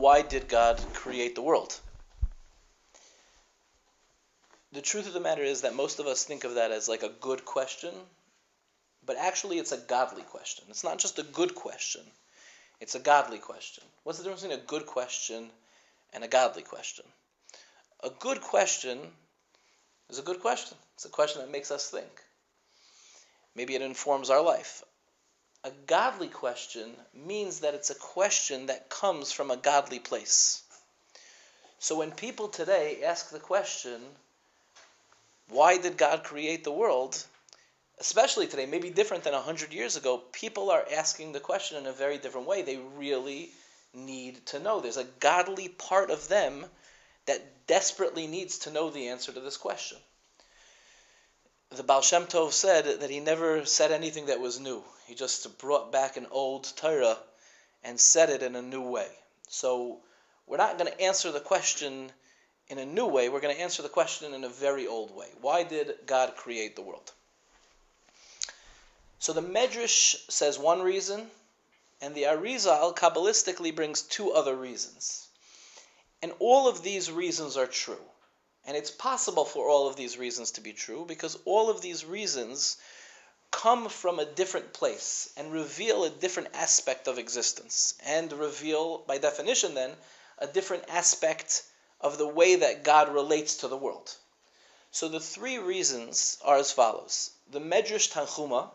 why did God create the world? The truth of the matter is that most of us think of that as like a good question, but actually it's a godly question. It's not just a good question, it's a godly question. What's the difference between a good question and a godly question? A good question is a good question. It's a question that makes us think. Maybe it informs our life. A godly question means that it's a question that comes from a godly place. So when people today ask the question, why did God create the world? Especially today, maybe different than 100 years ago, people are asking the question in a very different way. They really need to know. There's a godly part of them that desperately needs to know the answer to this question. The Baal Shem Tov said that he never said anything that was new. He just brought back an old Torah and said it in a new way. So we're not going to answer the question in a new way. We're going to answer the question in a very old way. Why did God create the world? So the Medrash says one reason, and the Arizal Kabbalistically brings two other reasons. And all of these reasons are true. And it's possible for all of these reasons to be true because all of these reasons come from a different place and reveal a different aspect of existence and reveal, by definition then, a different aspect of the way that God relates to the world. So the three reasons are as follows. The Medrash Tanchuma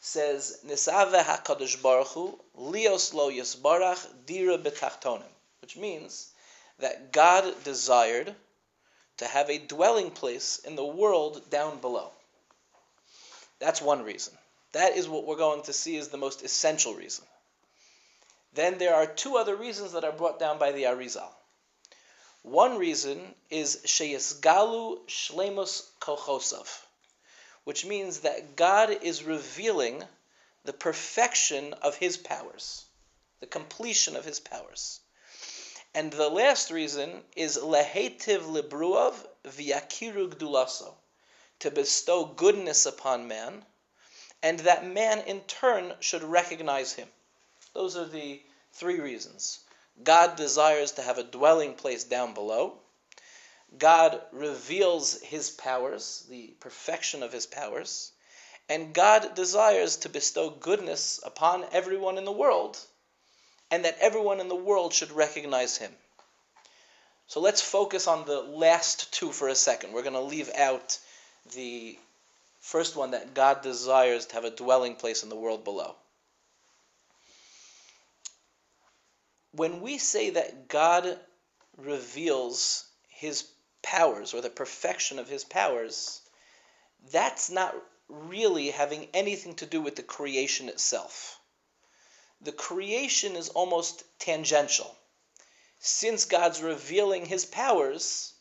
says, Nisave HaKadosh Baruch Hu, Lios Lo Yisbarach Dira B'Tachtonim, which means that God desired to have a dwelling place in the world down below. That's one reason. That is what we're going to see is the most essential reason. Then there are two other reasons that are brought down by the Arizal. One reason is Sheyesgalu Shlemus Kochosav, which means that God is revealing the perfection of His powers, the completion of His powers. And the last reason is Lehetiv Libruav V'yakiru Gdulaso, to bestow goodness upon man, and that man in turn should recognize Him. Those are the three reasons. God desires to have a dwelling place down below. God reveals His powers, the perfection of His powers, and God desires to bestow goodness upon everyone in the world, and that everyone in the world should recognize Him. So let's focus on the last two for a second. We're going to leave out the first one, that God desires to have a dwelling place in the world below. When we say that God reveals His powers, or the perfection of His powers, that's not really having anything to do with the creation itself. The creation is almost tangential. Since God's revealing His powers,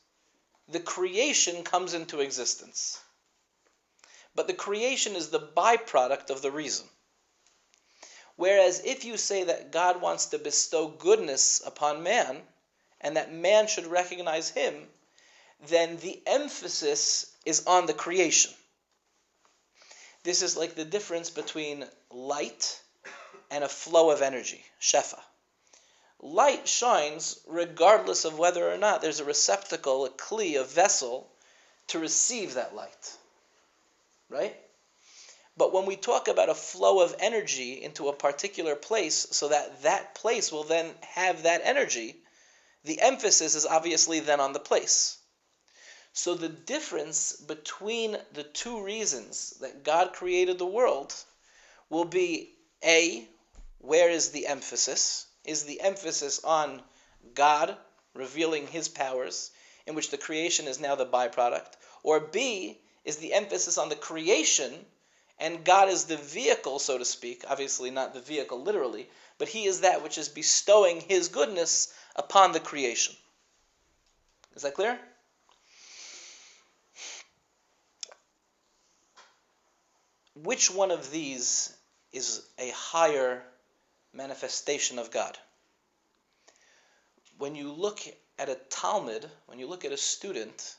the creation comes into existence. But the creation is the byproduct of the reason. Whereas if you say that God wants to bestow goodness upon man, and that man should recognize Him, then the emphasis is on the creation. This is like the difference between light and a flow of energy, shefa. Light shines regardless of whether or not there's a receptacle, a kli, a vessel, to receive that light. Right? But when we talk about a flow of energy into a particular place so that that place will then have that energy, the emphasis is obviously then on the place. So the difference between the two reasons that God created the world will be A, where is the emphasis? Is the emphasis on God revealing His powers, in which the creation is now the byproduct? Or B, is the emphasis on the creation, and God is the vehicle, so to speak, obviously not the vehicle literally, but He is that which is bestowing His goodness upon the creation. Is that clear? Which one of these is a higher manifestation of God? When you look at a Talmud, when you look at a student,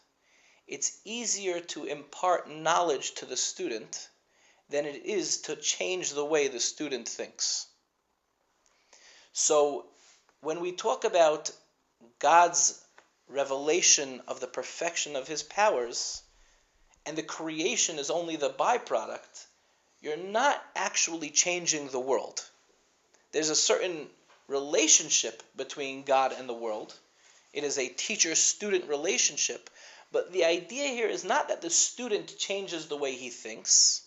it's easier to impart knowledge to the student than it is to change the way the student thinks. So when we talk about God's revelation of the perfection of his powers, and the creation is only the byproduct, you're not actually changing the world. There's a certain relationship between God and the world. It is a teacher-student relationship. But the idea here is not that the student changes the way he thinks,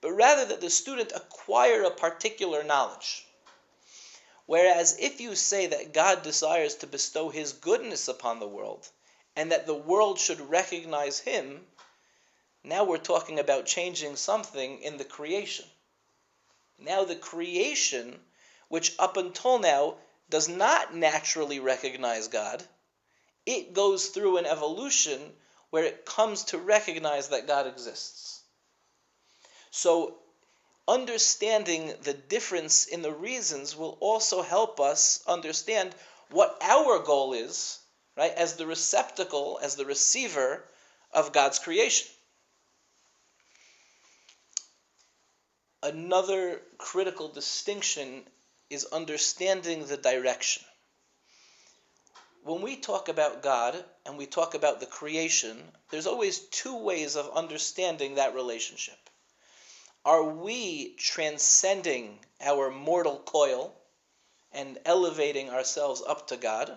but rather that the student acquire a particular knowledge. Whereas if you say that God desires to bestow his goodness upon the world, and that the world should recognize him, now we're talking about changing something in the creation. Now the creation, which up until now does not naturally recognize God, it goes through an evolution where it comes to recognize that God exists. So understanding the difference in the reasons will also help us understand what our goal is, right, as the receptacle, as the receiver of God's creation. Another critical distinction is understanding the direction. When we talk about God and we talk about the creation, there's always two ways of understanding that relationship. Are we transcending our mortal coil and elevating ourselves up to God?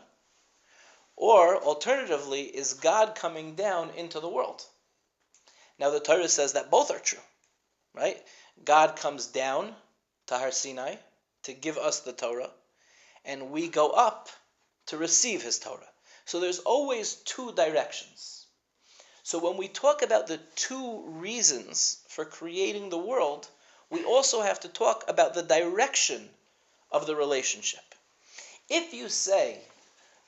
Or, alternatively, is God coming down into the world? Now, the Torah says that both are true, right? God comes down to Har Sinai to give us the Torah, and we go up to receive his Torah. So there's always two directions. So when we talk about the two reasons for creating the world, we also have to talk about the direction of the relationship. If you say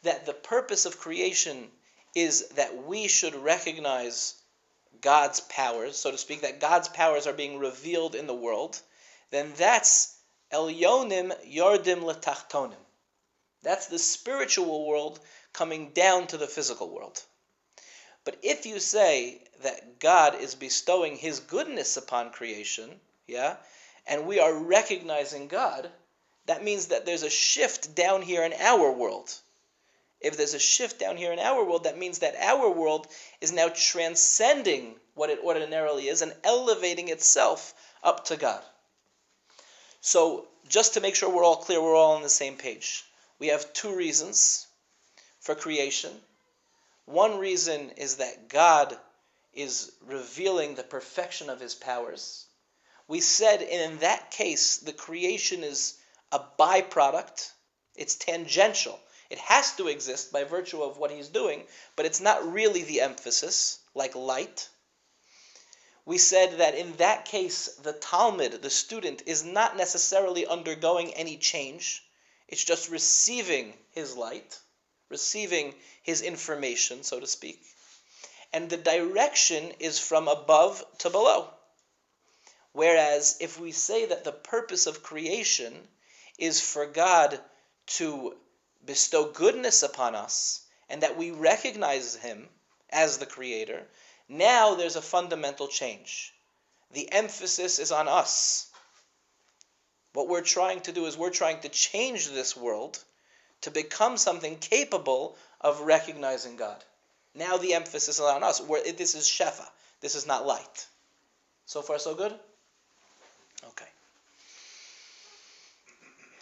that the purpose of creation is that we should recognize God's powers, so to speak, that God's powers are being revealed in the world, then that's Elyonim Yordim Letachtonim. That's the spiritual world coming down to the physical world. But if you say that God is bestowing his goodness upon creation, and we are recognizing God, that means that there's a shift down here in our world. If there's a shift down here in our world, that means that our world is now transcending what it ordinarily is and elevating itself up to God. So, just to make sure we're all clear, we're all on the same page. We have two reasons for creation. One reason is that God is revealing the perfection of his powers. We said in that case, the creation is a byproduct. It's tangential. It has to exist by virtue of what he's doing, but it's not really the emphasis, like light. We said that in that case, the Talmud, the student, is not necessarily undergoing any change. It's just receiving his light, receiving his information, so to speak. And the direction is from above to below. Whereas if we say that the purpose of creation is for God to bestow goodness upon us, and that we recognize him as the creator, now there's a fundamental change. The emphasis is on us. What we're trying to do is we're trying to change this world to become something capable of recognizing God. Now the emphasis is on us. This is Shefa. This is not light. So far, so good? Okay.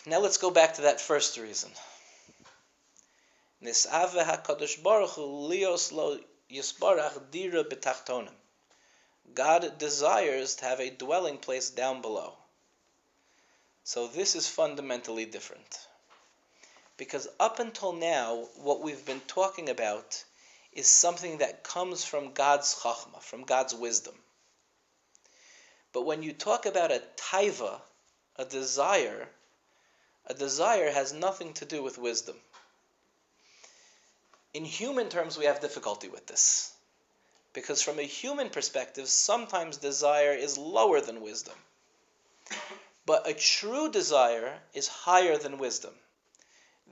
Now let's go back to that first reason. Nis'ave HaKadosh Baruch Hu lios lo yisbarach dira b'tachtonim. God desires to have a dwelling place down below. So this is fundamentally different. Because up until now, what we've been talking about is something that comes from God's chachma, from God's wisdom. But when you talk about a taiva, a desire has nothing to do with wisdom. In human terms, we have difficulty with this. Because from a human perspective, sometimes desire is lower than wisdom. But a true desire is higher than wisdom.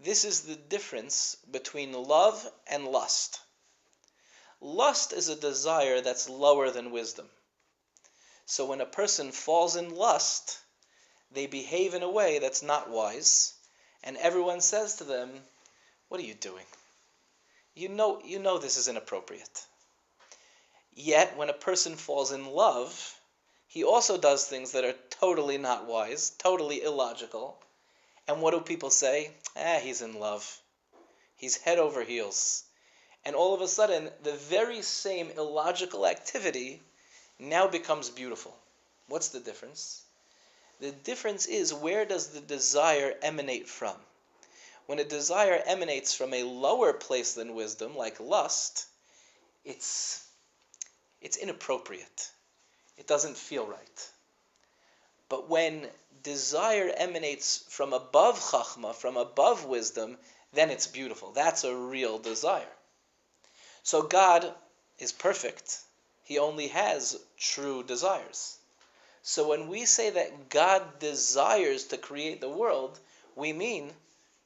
This is the difference between love and lust. Lust is a desire that's lower than wisdom. So when a person falls in lust, they behave in a way that's not wise, And everyone says to them, what are you doing? You know this is inappropriate. Yet, when a person falls in love, he also does things that are totally not wise, totally illogical. And what do people say? He's in love. He's head over heels. And all of a sudden, the very same illogical activity now becomes beautiful. What's the difference? The difference is, where does the desire emanate from? When a desire emanates from a lower place than wisdom, like lust, it's inappropriate. It doesn't feel right. But when desire emanates from above chachma, from above wisdom, then it's beautiful. That's a real desire. So God is perfect. He only has true desires. So when we say that God desires to create the world, we mean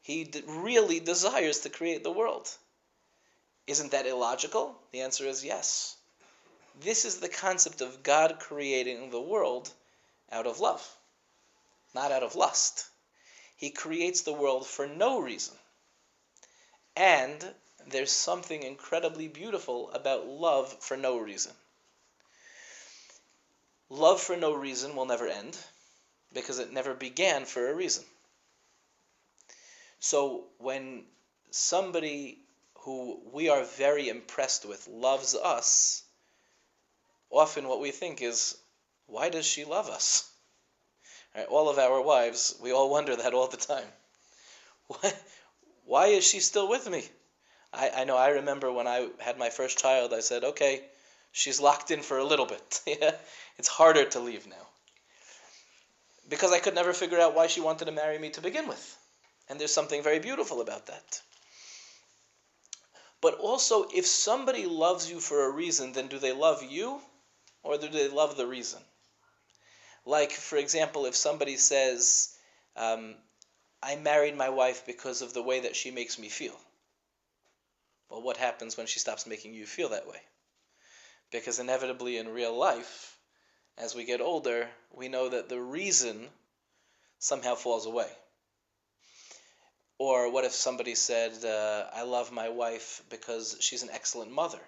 He really desires to create the world. Isn't that illogical? The answer is yes. This is the concept of God creating the world out of love, not out of lust. He creates the world for no reason. And there's something incredibly beautiful about love for no reason. Love for no reason will never end, because it never began for a reason. So when somebody who we are very impressed with loves us, often what we think is, why does she love us? Right, all of our wives, we all wonder that all the time. Why is she still with me? I know, I remember when I had my first child, I said, okay, she's locked in for a little bit. It's harder to leave now. Because I could never figure out why she wanted to marry me to begin with. And there's something very beautiful about that. But also, if somebody loves you for a reason, then do they love you, or do they love the reason? Like, for example, if somebody says, I married my wife because of the way that she makes me feel. Well, what happens when she stops making you feel that way? Because inevitably in real life, as we get older, we know that the reason somehow falls away. Or what if somebody said, I love my wife because she's an excellent mother?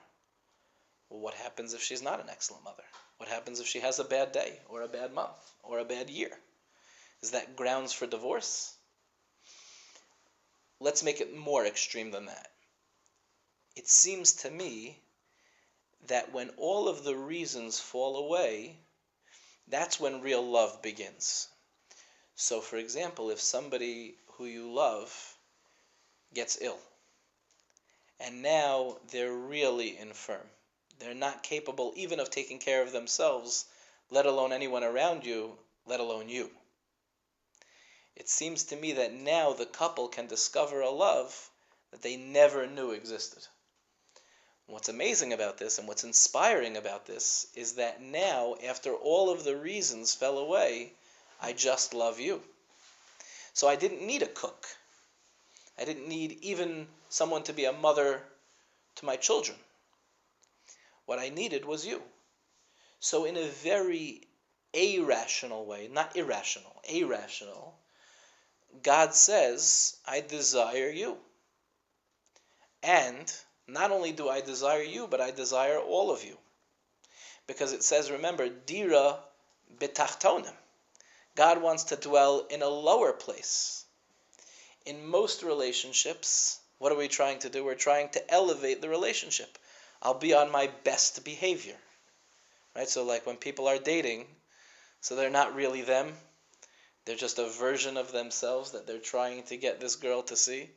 Well, what happens if she's not an excellent mother? What happens if she has a bad day, or a bad month, or a bad year? Is that grounds for divorce? Let's make it more extreme than that. It seems to me that when all of the reasons fall away, that's when real love begins. So, for example, if somebody who you love gets ill, and now they're really infirm, they're not capable even of taking care of themselves, let alone anyone around you, let alone you. It seems to me that now the couple can discover a love that they never knew existed. What's amazing about this, and what's inspiring about this, is that now, after all of the reasons fell away, I just love you. So I didn't need a cook. I didn't need even someone to be a mother to my children. What I needed was you. So in a very irrational way, not irrational, irrational, God says, I desire you. And not only do I desire you, but I desire all of you. Because it says, remember, dira betachtonim. God wants to dwell in a lower place. In most relationships, what are we trying to do? We're trying to elevate the relationship. I'll be on my best behavior. Right? So like when people are dating, so they're not really them. They're just a version of themselves that they're trying to get this girl to see.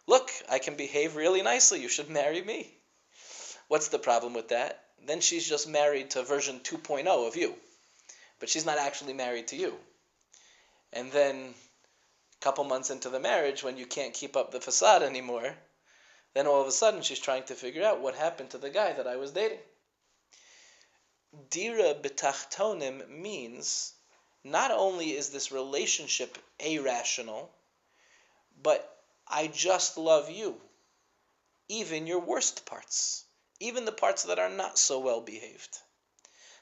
Look, I can behave really nicely. You should marry me. What's the problem with that? Then she's just married to version 2.0 of you. But she's not actually married to you. And then a couple months into the marriage, when you can't keep up the facade anymore, then all of a sudden she's trying to figure out what happened to the guy that I was dating. Dira betachtonim means not only is this relationship irrational, but I just love you, even your worst parts, even the parts that are not so well behaved.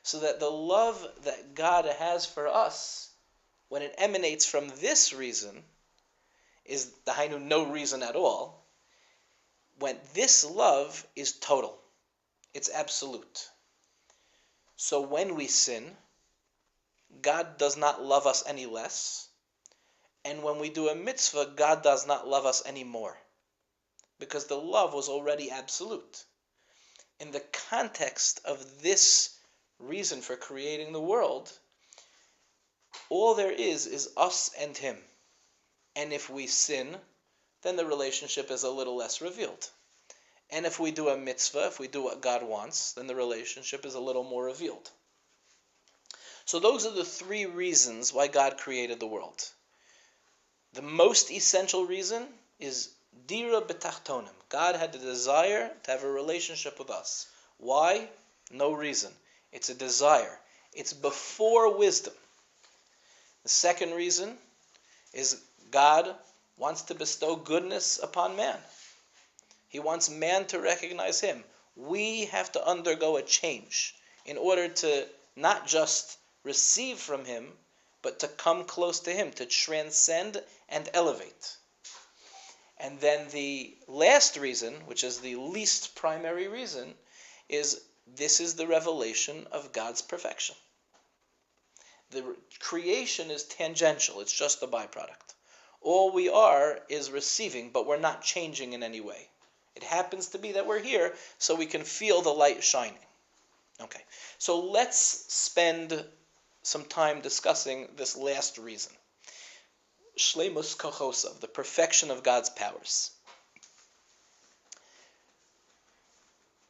So that the love that God has for us, when it emanates from this reason, is dahainu no reason at all, when this love is total. It's absolute. So when we sin, God does not love us any less. And when we do a mitzvah, God does not love us any more. Because the love was already absolute. In the context of this reason for creating the world, all there is us and Him. And if we sin, then the relationship is a little less revealed. And if we do a mitzvah, if we do what God wants, then the relationship is a little more revealed. So those are the three reasons why God created the world. The most essential reason is dira betachtonim. God had the desire to have a relationship with us. Why? No reason. It's a desire. It's before wisdom. The second reason is God wants to bestow goodness upon man. He wants man to recognize Him. We have to undergo a change in order to not just receive from Him, but to come close to Him, to transcend and elevate. And then the last reason, which is the least primary reason, is this is the revelation of God's perfection. The creation is tangential, it's just a byproduct. All we are is receiving, but we're not changing in any way. It happens to be that we're here so we can feel the light shining. Okay, so let's spend some time discussing this last reason. Shleimus Kochosav, the perfection of God's powers.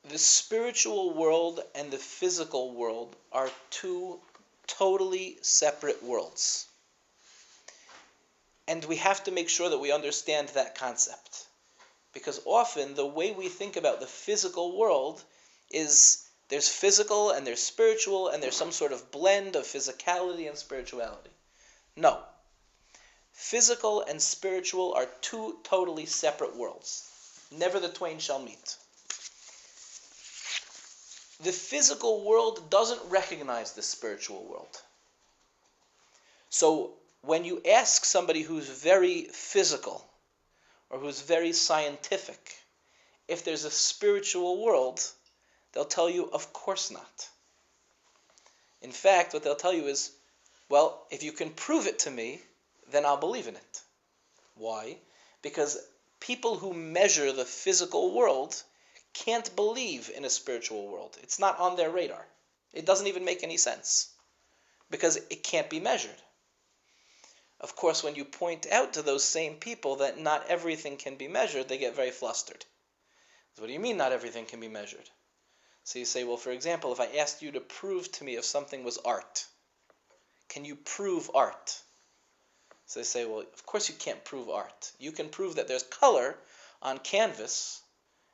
The spiritual world and the physical world are two totally separate worlds. And we have to make sure that we understand that concept. Because often the way we think about the physical world is there's physical and there's spiritual and there's some sort of blend of physicality and spirituality. No. Physical and spiritual are two totally separate worlds. Never the twain shall meet. The physical world doesn't recognize the spiritual world. So when you ask somebody who's very physical or who's very scientific if there's a spiritual world, they'll tell you, of course not. In fact, what they'll tell you is, well, if you can prove it to me, then I'll believe in it. Why? Because people who measure the physical world can't believe in a spiritual world. It's not on their radar. It doesn't even make any sense because it can't be measured. Of course, when you point out to those same people that not everything can be measured, they get very flustered. So what do you mean not everything can be measured? So you say, well, for example, if I asked you to prove to me if something was art, can you prove art? So they say, well, of course you can't prove art. You can prove that there's color on canvas.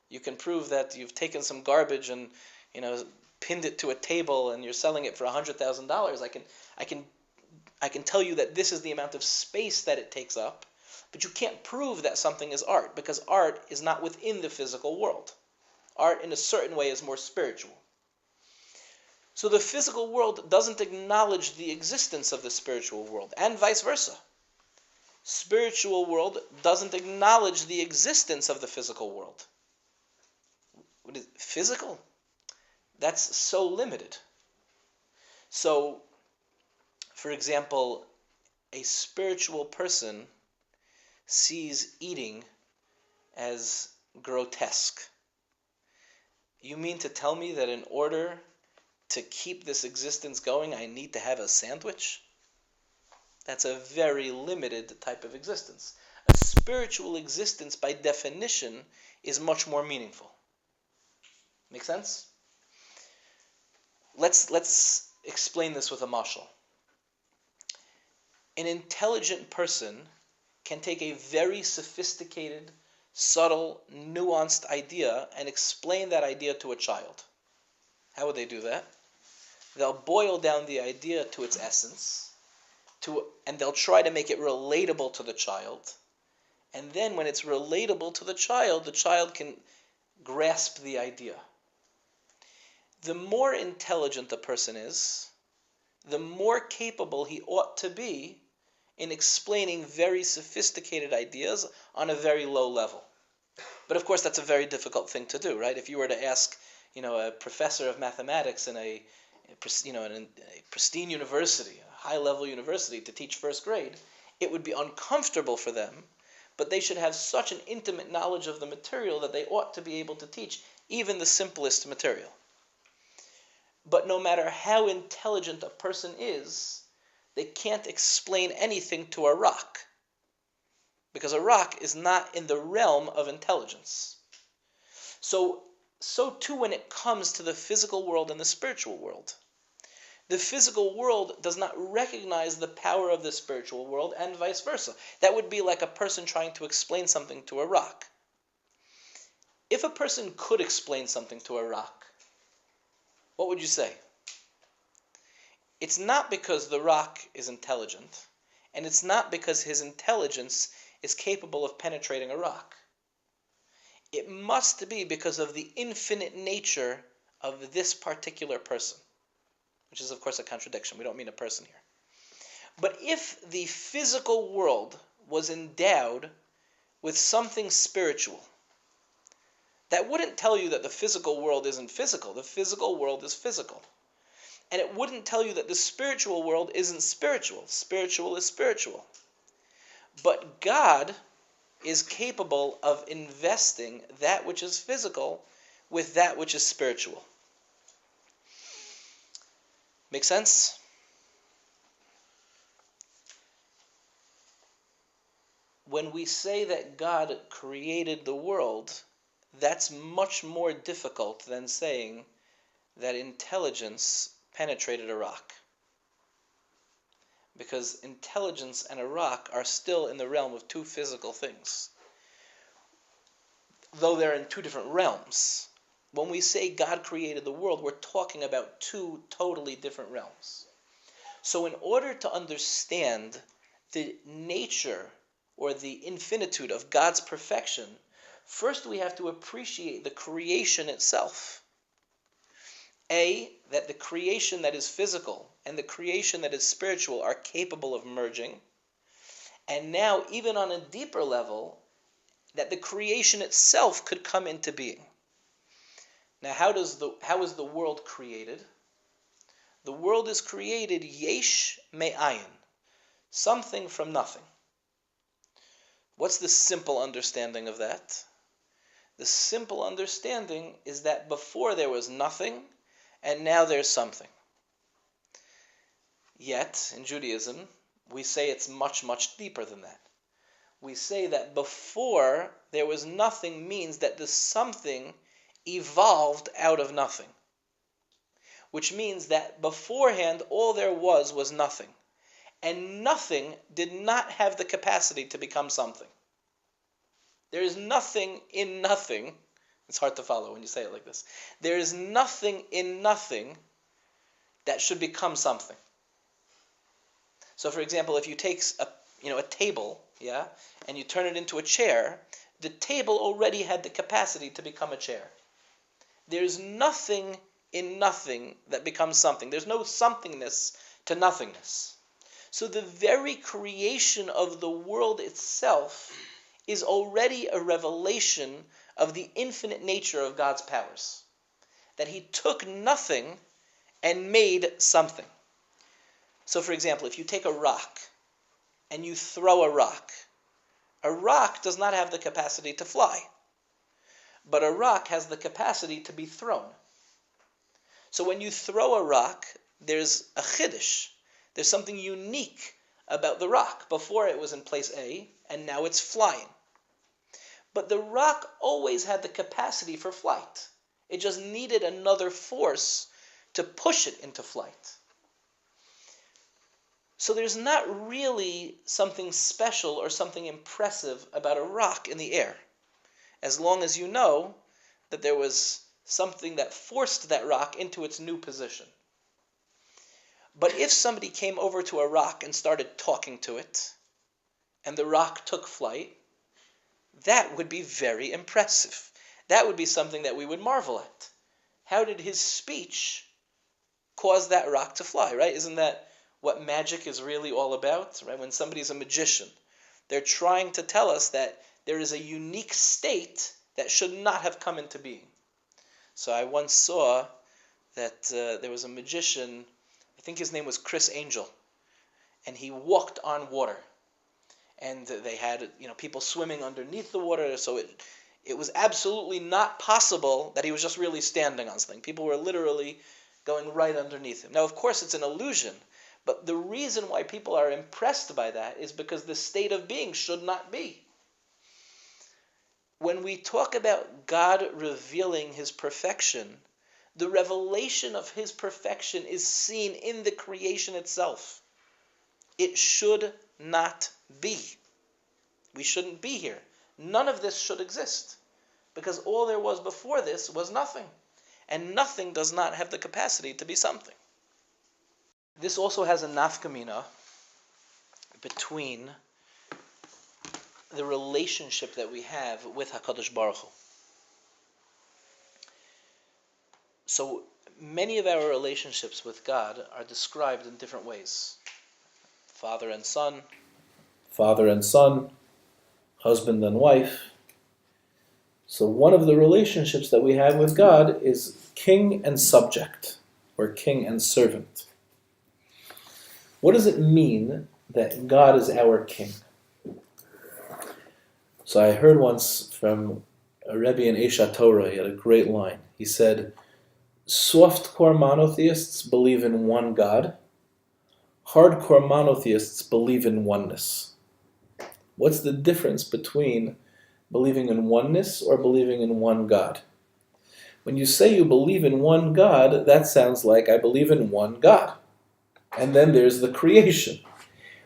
You can prove that you've taken some garbage and, pinned it to a table and you're selling it for $100,000. I can tell you that this is the amount of space that it takes up, but you can't prove that something is art because art is not within the physical world. Art in a certain way is more spiritual. So the physical world doesn't acknowledge the existence of the spiritual world, and vice versa. Spiritual world doesn't acknowledge the existence of the physical world. What is physical? That's so limited. So, for example, a spiritual person sees eating as grotesque. You mean to tell me that in order to keep this existence going, I need to have a sandwich? That's a very limited type of existence. A spiritual existence, by definition, is much more meaningful. Make sense? Let's explain this with a mashal. An intelligent person can take a very sophisticated, subtle, nuanced idea and explain that idea to a child. How would they do that? They'll boil down the idea to its essence, and they'll try to make it relatable to the child. And then when it's relatable to the child can grasp the idea. The more intelligent the person is, the more capable he ought to be in explaining very sophisticated ideas on a very low level. But of course, that's a very difficult thing to do, right? If you were to ask, a professor of mathematics in a pristine university, a high-level university, to teach first grade, it would be uncomfortable for them, but they should have such an intimate knowledge of the material that they ought to be able to teach even the simplest material. But no matter how intelligent a person is, they can't explain anything to a rock, because a rock is not in the realm of intelligence. So too when it comes to the physical world and the spiritual world. The physical world does not recognize the power of the spiritual world, and vice versa. That would be like a person trying to explain something to a rock. If a person could explain something to a rock, what would you say? It's not because the rock is intelligent, and it's not because his intelligence is capable of penetrating a rock. It must be because of the infinite nature of this particular person, which is, of course, a contradiction. We don't mean a person here. But if the physical world was endowed with something spiritual, that wouldn't tell you that the physical world isn't physical. The physical world is physical. And it wouldn't tell you that the spiritual world isn't spiritual. Spiritual is spiritual. But God is capable of investing that which is physical with that which is spiritual. Make sense? When we say that God created the world, that's much more difficult than saying that intelligence penetrated a rock. Because intelligence and a rock are still in the realm of two physical things, though they're in two different realms. When we say God created the world, we're talking about two totally different realms. So in order to understand the nature or the infinitude of God's perfection, first we have to appreciate the creation itself. That the creation that is physical and the creation that is spiritual are capable of merging. And now, even on a deeper level, that the creation itself could come into being. Now, how is the world created? The world is created yesh me'ayin, something from nothing. What's the simple understanding of that? The simple understanding is that before there was nothing, and now there's something. Yet, in Judaism, we say it's much, much deeper than that. We say that before there was nothing means that the something evolved out of nothing. Which means that beforehand all there was nothing. And nothing did not have the capacity to become something. There is nothing in nothing. It's hard to follow when you say it like this. There is nothing in nothing that should become something. So, for example, if you take a table, and you turn it into a chair, the table already had the capacity to become a chair. There's nothing in nothing that becomes something. There's no somethingness to nothingness. So the very creation of the world itself is already a revelation of the infinite nature of God's powers. That He took nothing and made something. So, for example, if you take a rock and you throw a rock does not have the capacity to fly. But a rock has the capacity to be thrown. So when you throw a rock, there's a chiddush. There's something unique about the rock. Before it was in place A, and now it's flying. But the rock always had the capacity for flight. It just needed another force to push it into flight. So there's not really something special or something impressive about a rock in the air, as long as you know that there was something that forced that rock into its new position. But if somebody came over to a rock and started talking to it, and the rock took flight, that would be very impressive. That would be something that we would marvel at. How did his speech cause that rock to fly, right? Isn't that what magic is really all about, right? When somebody's a magician, they're trying to tell us that there is a unique state that should not have come into being. So I once saw that there was a magician, I think his name was Chris Angel, and he walked on water. And they had, people swimming underneath the water, so it was absolutely not possible that he was just really standing on something. People were literally going right underneath him. Now, of course, it's an illusion, but the reason why people are impressed by that is because the state of being should not be. When we talk about God revealing His perfection, the revelation of His perfection is seen in the creation itself. It should not be. We shouldn't be here. None of this should exist, because all there was before this was nothing, and nothing does not have the capacity to be something. This also has a nafkamina between the relationship that we have with HaKadosh Baruch Hu. So many of our relationships with God are described in different ways. Father and son, husband and wife. So one of the relationships that we have with God is king and subject, or king and servant. What does it mean that God is our king? So I heard once from a Rebbe in Esha Torah, he had a great line. He said, softcore monotheists believe in one God. Hardcore monotheists believe in oneness. What's the difference between believing in oneness or believing in one God? When you say you believe in one God, that sounds like I believe in one God. And then there's the creation.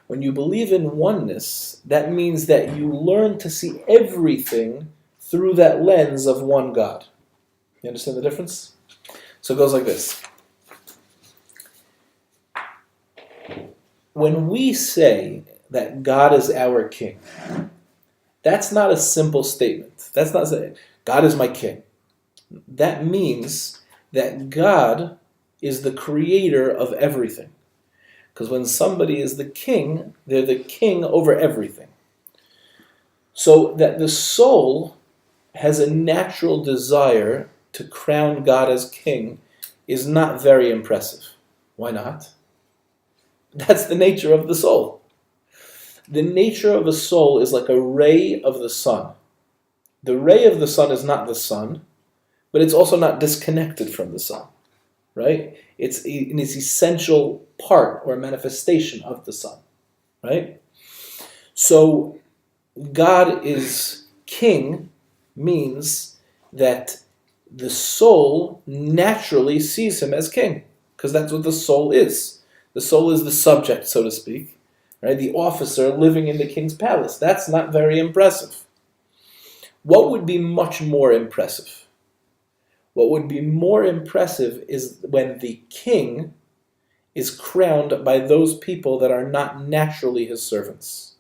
When you believe in oneness, that means that you learn to see everything through that lens of one God. You understand the difference? So it goes like this. When we say that God is our king, that's not a simple statement. That's not saying, God is my king. That means that God is the creator of everything. Because when somebody is the king, they're the king over everything. So that the soul has a natural desire to crown God as king is not very impressive. Why not? That's the nature of the soul. The nature of a soul is like a ray of the sun. The ray of the sun is not the sun, but it's also not disconnected from the sun, right? It's an essential part or manifestation of the sun, right? So God is king means that the soul naturally sees him as king, because that's what the soul is. The soul is the subject, so to speak, right? The officer living in the king's palace. That's not very impressive. What would be much more impressive? What would be more impressive is when the king is crowned by those people that are not naturally his servants.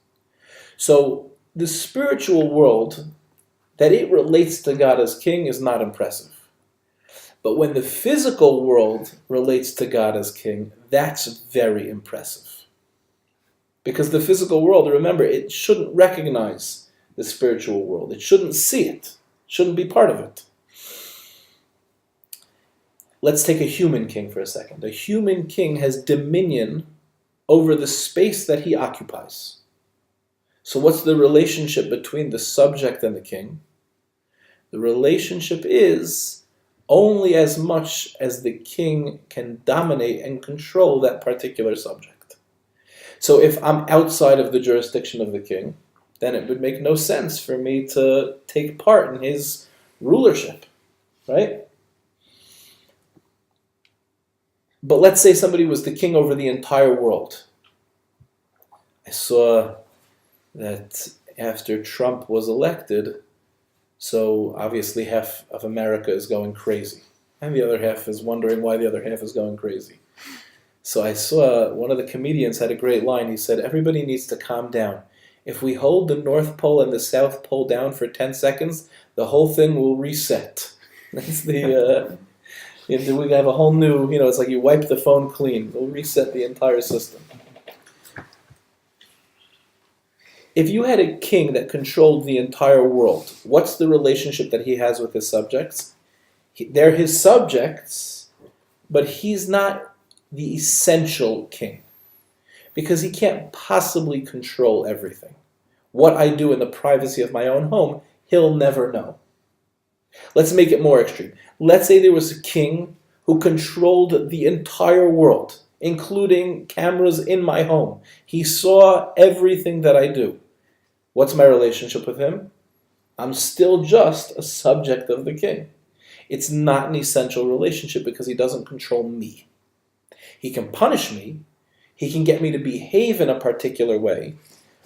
So the spiritual world, that it relates to God as king, is not impressive. But when the physical world relates to God as king, that's very impressive. Because the physical world, remember, it shouldn't recognize the spiritual world. It shouldn't see it. It shouldn't be part of it. Let's take a human king for a second. A human king has dominion over the space that he occupies. So what's the relationship between the subject and the king? The relationship is only as much as the king can dominate and control that particular subject. So if I'm outside of the jurisdiction of the king, then it would make no sense for me to take part in his rulership, right? But let's say somebody was the king over the entire world. I saw that after Trump was elected, so obviously half of America is going crazy. And the other half is wondering why the other half is going crazy. So I saw one of the comedians had a great line. He said, everybody needs to calm down. If we hold the North Pole and the South Pole down for 10 seconds, the whole thing will reset. That's we have a whole new, it's like you wipe the phone clean. It'll reset the entire system. If you had a king that controlled the entire world, what's the relationship that he has with his subjects? They're his subjects, but he's not the essential king because he can't possibly control everything. What I do in the privacy of my own home, he'll never know. Let's make it more extreme. Let's say there was a king who controlled the entire world, including cameras in my home. He saw everything that I do. What's my relationship with him? I'm still just a subject of the king. It's not an essential relationship because he doesn't control me. He can punish me. He can get me to behave in a particular way,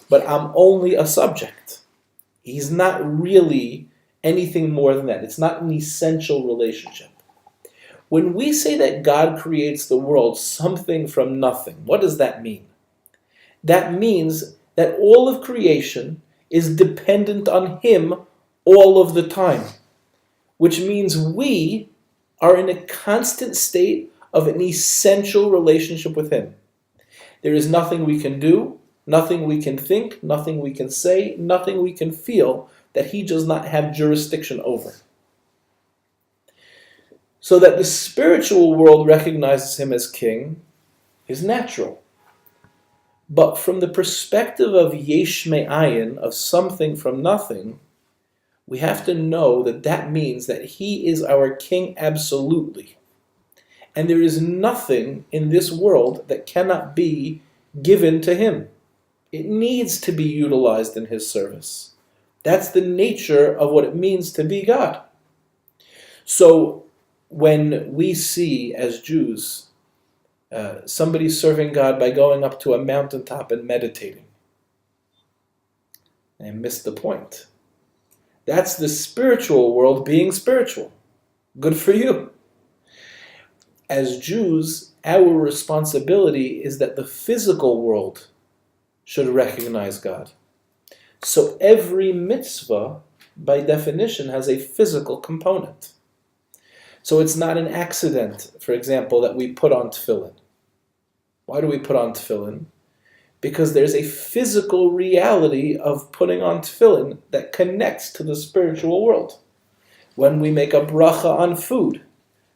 but I'm only a subject. He's not really anything more than that. It's not an essential relationship. When we say that God creates the world something from nothing, what does that mean? That means that all of creation is dependent on him all of the time, which means we are in a constant state of an essential relationship with him. There is nothing we can do, nothing we can think, nothing we can say, nothing we can feel that he does not have jurisdiction over. So that the spiritual world recognizes him as king is natural. But from the perspective of yesh me'ayin, of something from nothing, we have to know that that means that he is our king absolutely. And there is nothing in this world that cannot be given to him. It needs to be utilized in his service. That's the nature of what it means to be God. So when we see as Jews somebody serving God by going up to a mountaintop and meditating, I missed the point. That's the spiritual world being spiritual. Good for you. As Jews, our responsibility is that the physical world should recognize God. So every mitzvah, by definition, has a physical component. So it's not an accident, for example, that we put on tefillin. Why do we put on tefillin? Because there's a physical reality of putting on tefillin that connects to the spiritual world. When we make a bracha on food,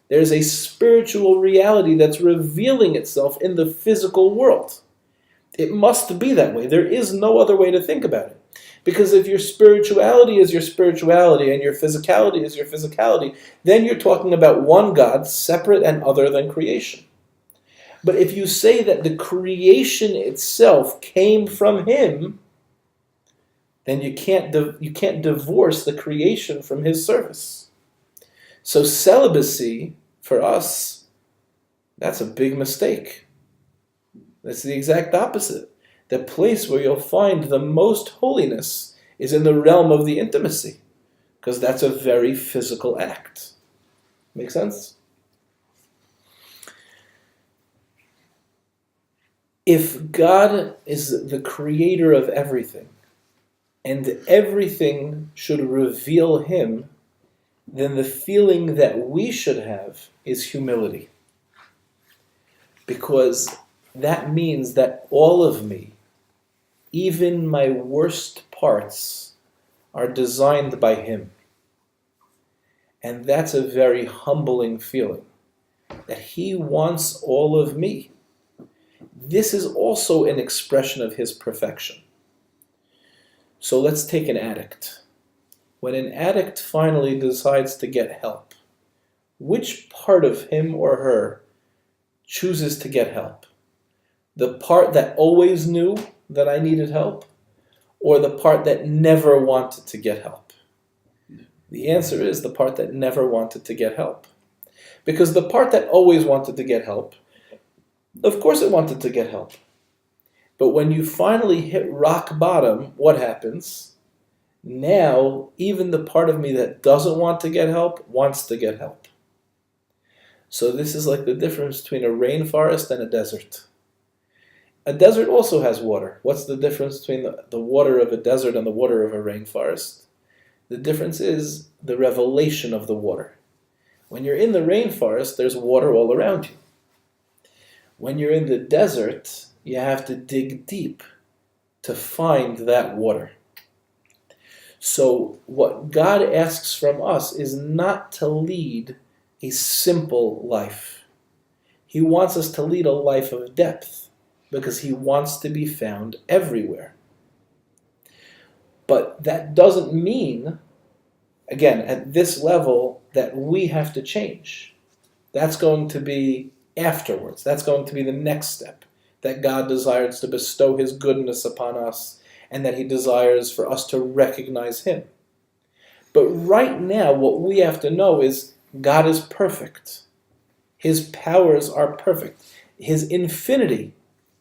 there's a spiritual reality that's revealing itself in the physical world. It must be that way. There is no other way to think about it. Because if your spirituality is your spirituality and your physicality is your physicality, then you're talking about one God separate and other than creation. But if you say that the creation itself came from him, then you can't divorce the creation from his service. So celibacy, for us, that's a big mistake. That's the exact opposite. The place where you'll find the most holiness is in the realm of the intimacy, because that's a very physical act. Make sense? If God is the creator of everything, and everything should reveal him, then the feeling that we should have is humility. Because that means that all of me, even my worst parts, are designed by him. And that's a very humbling feeling, that he wants all of me. This is also an expression of his perfection. So let's take an addict. When an addict finally decides to get help, which part of him or her chooses to get help? The part that always knew that I needed help, or the part that never wanted to get help? The answer is the part that never wanted to get help. Because the part that always wanted to get help, of course it wanted to get help. But when you finally hit rock bottom, what happens? Now, even the part of me that doesn't want to get help wants to get help. So this is like the difference between a rainforest and a desert. A desert also has water. What's the difference between the water of a desert and the water of a rainforest? The difference is the revelation of the water. When you're in the rainforest, there's water all around you. When you're in the desert, you have to dig deep to find that water. So what God asks from us is not to lead a simple life. He wants us to lead a life of depth because he wants to be found everywhere. But that doesn't mean, again, at this level, that we have to change. That's going to be afterwards. That's going to be the next step, that God desires to bestow his goodness upon us and that he desires for us to recognize him. But right now, what we have to know is God is perfect. His powers are perfect. His infinity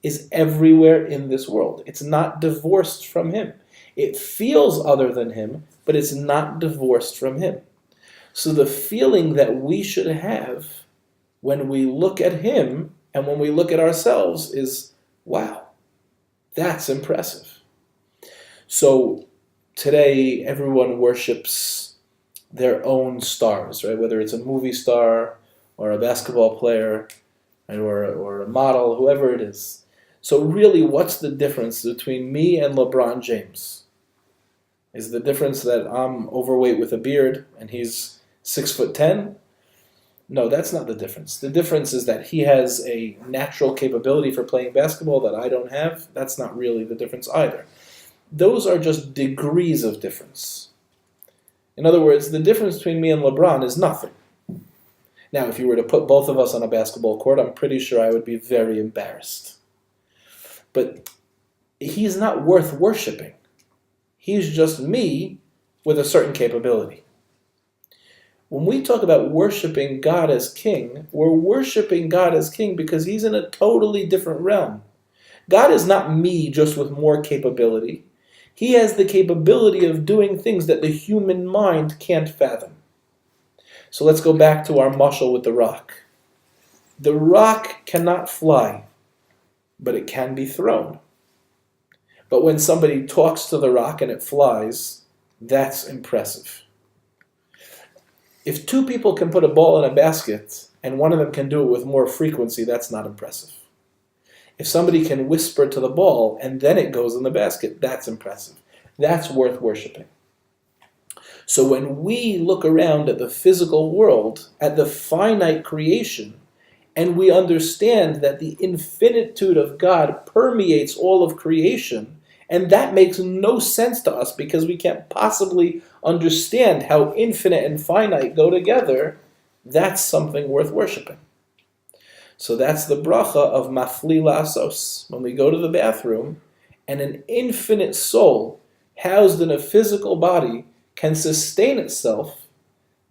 is everywhere in this world. It's not divorced from him. It feels other than him, but it's not divorced from him. So the feeling that we should have when we look at him and when we look at ourselves is, wow, that's impressive. So today everyone worships their own stars, right? Whether it's a movie star or a basketball player, right? or a model, whoever it is. So really, what's the difference between me and LeBron James? Is the difference that I'm overweight with a beard and he's 6'10"? No, that's not the difference. The difference is that he has a natural capability for playing basketball that I don't have. That's not really the difference either. Those are just degrees of difference. In other words, the difference between me and LeBron is nothing. Now, if you were to put both of us on a basketball court, I'm pretty sure I would be very embarrassed. But he's not worth worshiping. He's just me with a certain capability. When we talk about worshiping God as king, we're worshiping God as king because he's in a totally different realm. God is not me just with more capability. He has the capability of doing things that the human mind can't fathom. So let's go back to our mashal with the rock. The rock cannot fly, but it can be thrown. But when somebody talks to the rock and it flies, that's impressive. If two people can put a ball in a basket and one of them can do it with more frequency, that's not impressive. If somebody can whisper to the ball and then it goes in the basket, that's impressive. That's worth worshiping. So when we look around at the physical world, at the finite creation, and we understand that the infinitude of God permeates all of creation, and that makes no sense to us because we can't possibly understand how infinite and finite go together, that's something worth worshiping. So that's the bracha of mafli la'asos. When we go to the bathroom and an infinite soul housed in a physical body can sustain itself,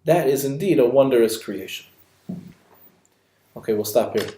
that is indeed a wondrous creation. Okay, we'll stop here.